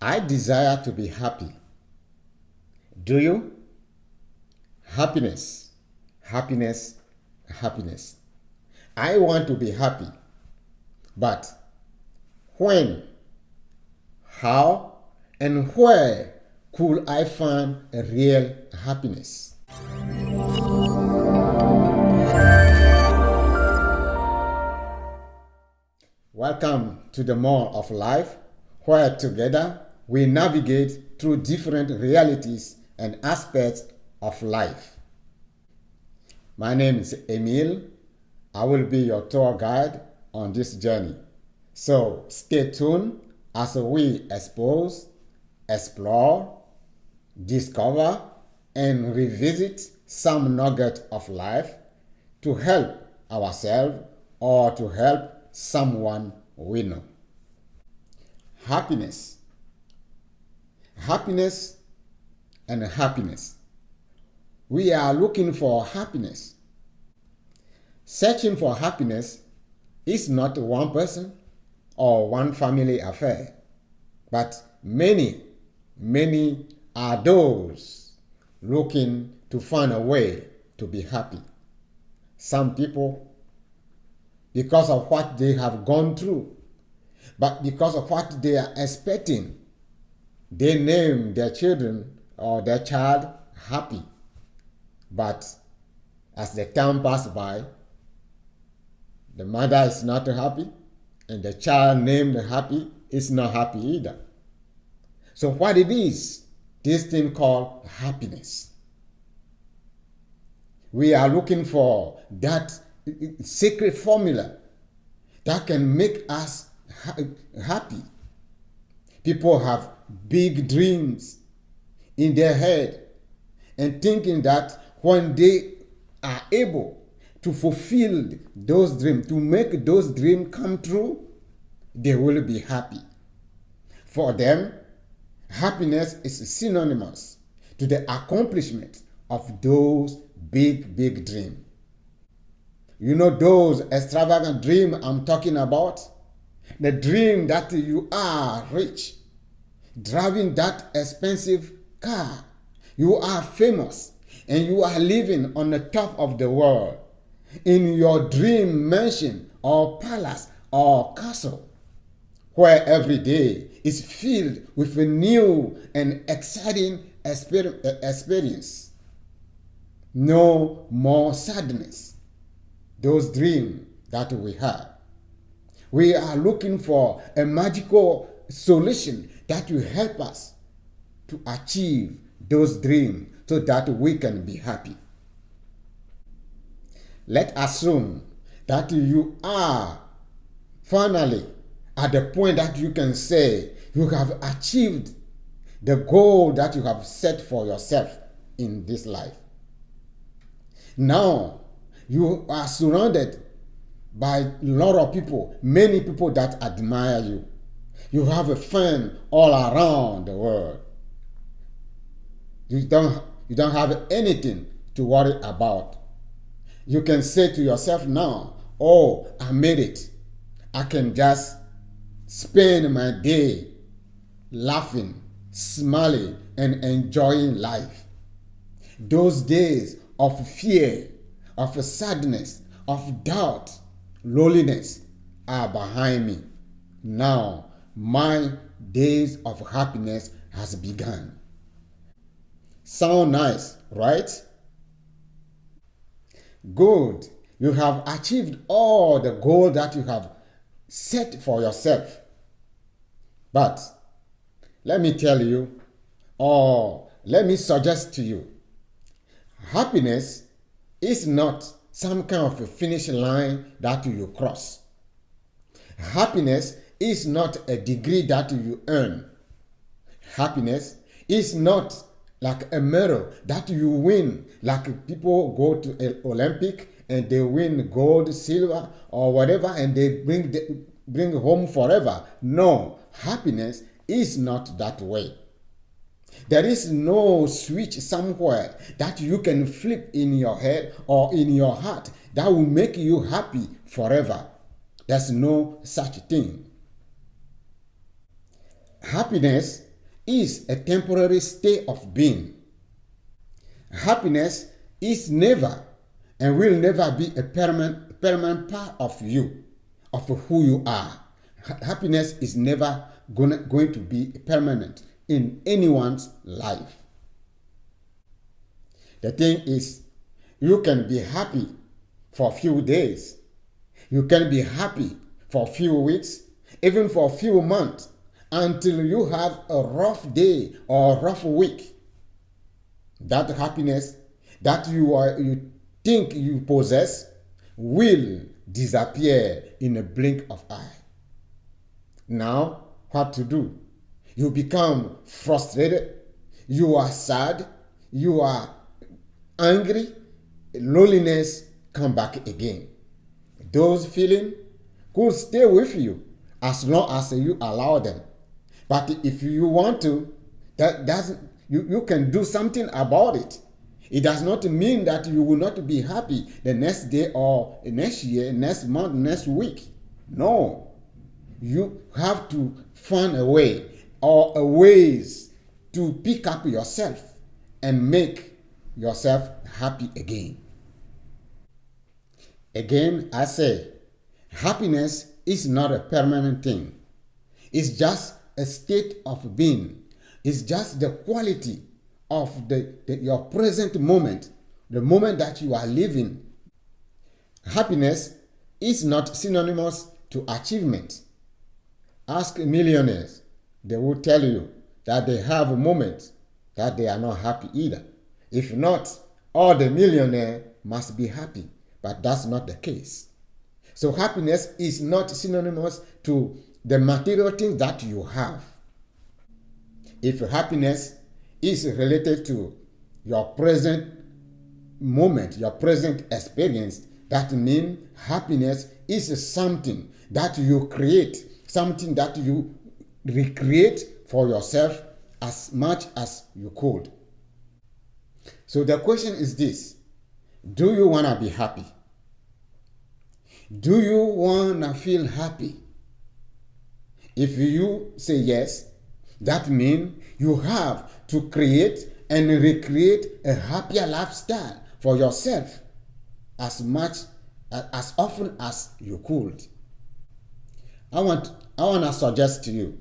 I desire to be happy. Do you? Happiness, happiness, happiness. I want to be happy. But when, how, and where could I find a real happiness? Welcome to the Mall of Life, where together we navigate through different realities and aspects of life. My name is Emile. I will be your tour guide on this journey. So stay tuned as we expose, explore, discover, and revisit some nugget of life to help ourselves or to help someone we know. Happiness. Happiness and happiness. We are looking for happiness. Searching for happiness is not one person or one family affair, but many are those looking to find a way to be happy. Some people, because of what they have gone through, but because of what they are expecting, they name their children or their child happy. But as the time passes by, the mother is not happy, and the child named happy is not happy either. So what it is, this thing called happiness. We are looking for that secret formula that can make us happy. People have big dreams in their head and thinking that when they are able to fulfill those dreams, to make those dreams come true, they will be happy. For them, happiness is synonymous to the accomplishment of those big dreams. You know those extravagant dreams I'm talking about? The dream that you are rich, driving that expensive car. You are famous and you are living on the top of the world in your dream mansion or palace or castle, where every day is filled with a new and exciting experience. No more sadness. Those dreams that we have. We are looking for a magical solution that will help us to achieve those dreams so that we can be happy. Let's assume that you are finally at the point that you can say you have achieved the goal that you have set for yourself in this life. Now, you are surrounded by a lot of people, many people that admire you. You have a fan all around the world. You don't have anything to worry about. You can say to yourself now, oh, I made it. I can just spend my day laughing, smiling, and enjoying life. Those days of fear, of sadness, of doubt, loneliness are behind me. Now, my days of happiness has begun. Sound nice, right? Good. You have achieved all the goal that you have set for yourself. But let me tell you, or let me suggest to you, happiness is not some kind of a finish line that you cross. Happiness is not a degree that you earn. Happiness is not like a medal that you win, like people go to an Olympic and they win gold, silver, or whatever, and they bring home forever. No, happiness is not that way. There is no switch somewhere that you can flip in your head or in your heart that will make you happy forever. There's no such thing. Happiness is a temporary state of being. Happiness is never and will never be a permanent part of you, of who you are. Happiness is never going to be permanent in anyone's life. The thing is, you can be happy for a few days. You can be happy for a few weeks, even for a few months, until you have a rough day or a rough week. That happiness that you think you possess will disappear in a blink of eye. Now, what to do? You become frustrated, you are sad, you are angry, loneliness come back again. Those feelings could stay with you as long as you allow them. But if you want to, you can do something about it. It does not mean that you will not be happy the next day or next year, next month, next week. No. You have to find a way or ways to pick up yourself and make yourself happy again. Again, I say, happiness is not a permanent thing. It's just a state of being. It's just the quality of your present moment, the moment that you are living. Happiness is not synonymous to achievement. Ask millionaires. They will tell you that they have moments that they are not happy either. If not, all the millionaires must be happy. But that's not the case. So happiness is not synonymous to the material things that you have. If happiness is related to your present moment, your present experience, that means happiness is something that you create, something that you recreate for yourself as much as you could. So the question is this: do you want to be happy? Do you want to feel happy? If you say yes, that means you have to create and recreate a happier lifestyle for yourself as often as you could. I want to suggest to you,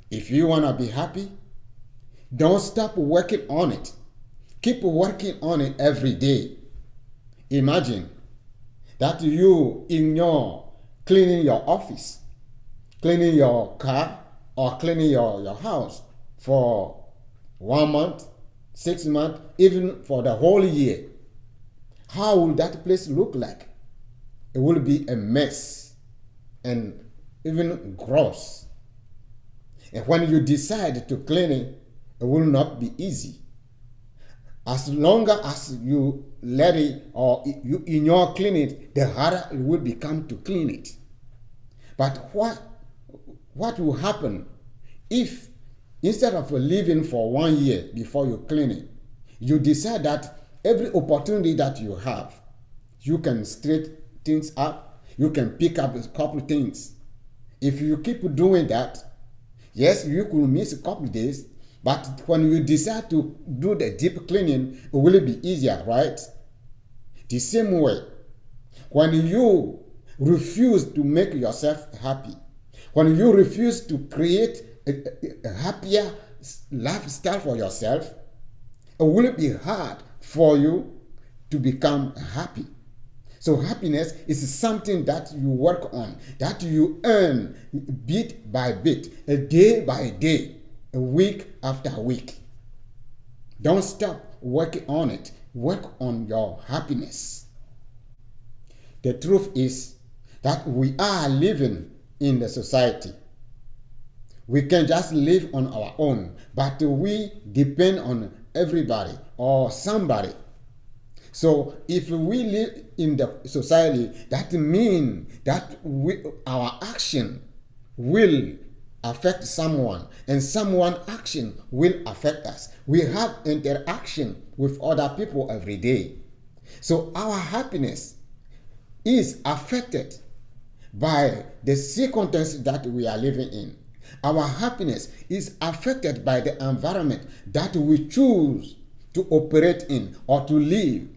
if you want to be happy, don't stop working on it. Keep working on it every day. Imagine that you cleaning your office, cleaning your car, or cleaning your house for 1 month, 6 months, even for the whole year. How will that place look like? It will be a mess and even gross. And when you decide to clean it, it will not be easy. As long as you let it, or you clean it, the harder it will become to clean it. But what will happen if instead of living for 1 year before you clean it, you decide that every opportunity that you have, you can straighten things up, you can pick up a couple things. If you keep doing that, yes, you could miss a couple days, but when you decide to do the deep cleaning, it will be easier, right? The same way, when you refuse to make yourself happy, when you refuse to create a happier lifestyle for yourself, it will be hard for you to become happy. So happiness is something that you work on, that you earn bit by bit, a day by day, a week after week. Don't stop working on it. Work on your happiness. The truth is that we are living in the society. We can just live on our own, but we depend on everybody or somebody. So if we live in the society, that means that our action will affect someone, and someone's action will affect us. We have interaction with other people every day. So our happiness is affected by the circumstances that we are living in. Our happiness is affected by the environment that we choose to operate in or to live.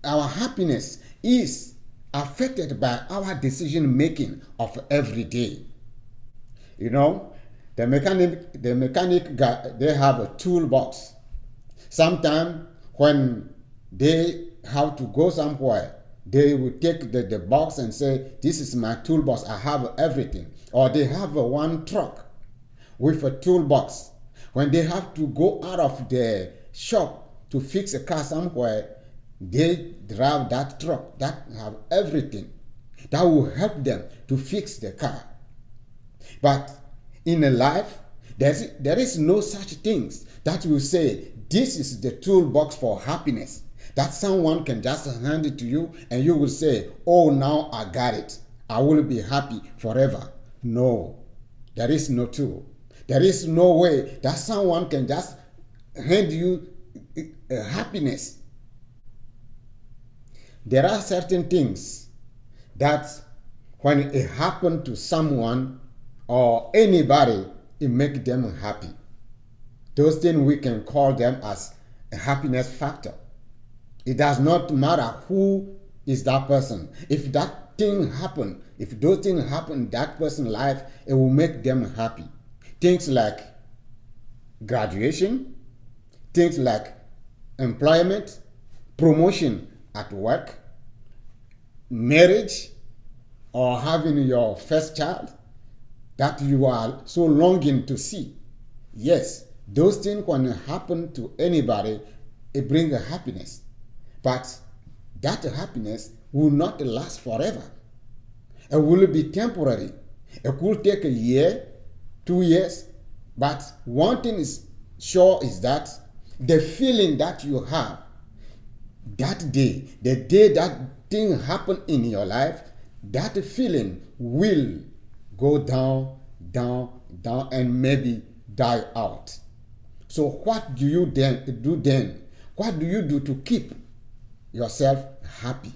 Our happiness is affected by our decision making of every day. You know, the mechanic they have a toolbox. Sometimes when they have to go somewhere, they will take the box and say, this is my toolbox, I have everything. Or they have one truck with a toolbox. When they have to go out of the shop to fix a car somewhere, they drive that truck that have everything that will help them to fix the car. But in a life, there is no such things that will say, this is the toolbox for happiness, that someone can just hand it to you and you will say, oh, now I got it, I will be happy forever. No, there is no tool. There is no way that someone can just hand you happiness. There are certain things that when it happens to someone or anybody, it makes them happy. Those things we can call them as a happiness factor. It does not matter who is that person. If that thing happen, if those things happen in that person's life, it will make them happy. Things like graduation, things like employment, promotion at work, marriage, or having your first child that you are so longing to see. Yes, those things when it happen to anybody, it brings a happiness. But that happiness will not last forever. It will be temporary. It could take a year, 2 years, but one thing is sure is that the feeling that you have that day, the day that thing happened in your life, that feeling will go down, and maybe die out. So what do you do then? What do you do to keep yourself happy?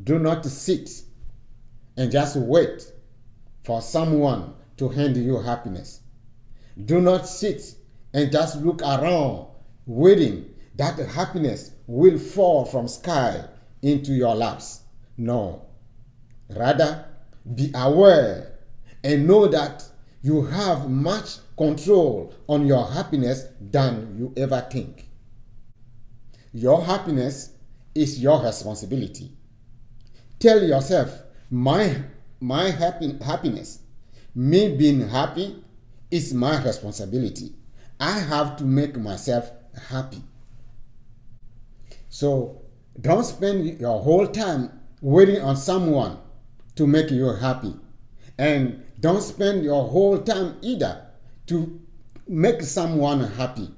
Do not sit and just wait for someone to hand you happiness. Do not sit and just look around waiting that happiness will fall from sky into your laps. No. Rather, be aware and know that you have much control on your happiness than you ever think. Your happiness is your responsibility. Tell yourself, my happiness, me being happy, is my responsibility. I have to make myself happy. So don't spend your whole time waiting on someone to make you happy. And don't spend your whole time either to make someone happy.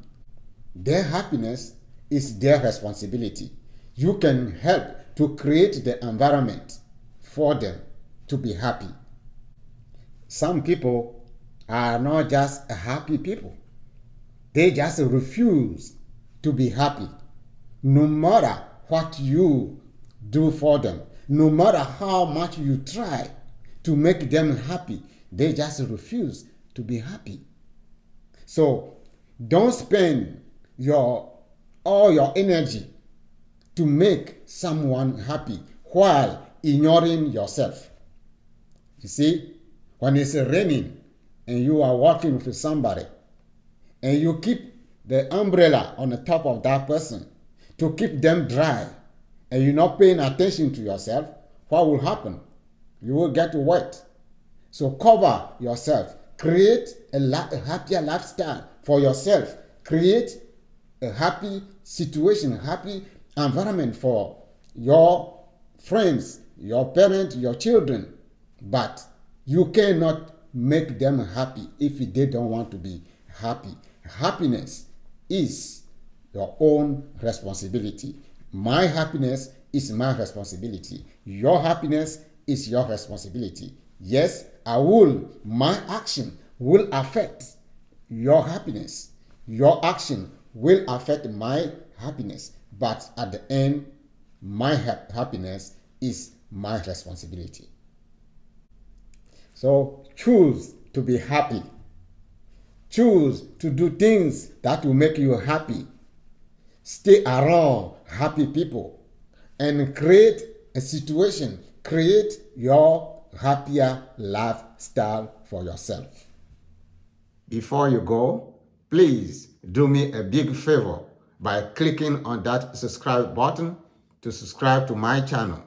Their happiness is their responsibility. You can help to create the environment for them to be happy. Some people are not just happy people. They just refuse to be happy. No matter what you do for them, no matter how much you try to make them happy, they just refuse to be happy. So don't spend all your energy to make someone happy while ignoring yourself. You see, when it's raining and you are walking with somebody and you keep the umbrella on the top of that person to keep them dry and you're not paying attention to yourself, what will happen? You will get wet. So cover yourself. Create a happier lifestyle for yourself. Create a happy situation, a happy environment for your friends, your parents, your children. But you cannot make them happy if they don't want to be happy. Happiness is your own responsibility. My happiness is my responsibility. Your happiness is your responsibility. Yes, my action will affect your happiness. Your action will affect my happiness. But at the end, my happiness is my responsibility. So choose to be happy. Choose to do things that will make you happy. Stay around happy people and create a situation, create your happier lifestyle for yourself. Before you go, please do me a big favor by clicking on that subscribe button to subscribe to my channel.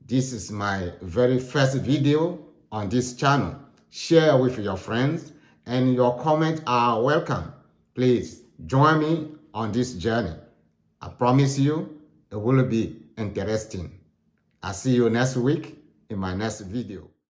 This is my very first video on this channel. Share with your friends and your comments are welcome. Please join me on this journey. I promise you it will be interesting. I'll see you next week in my next video.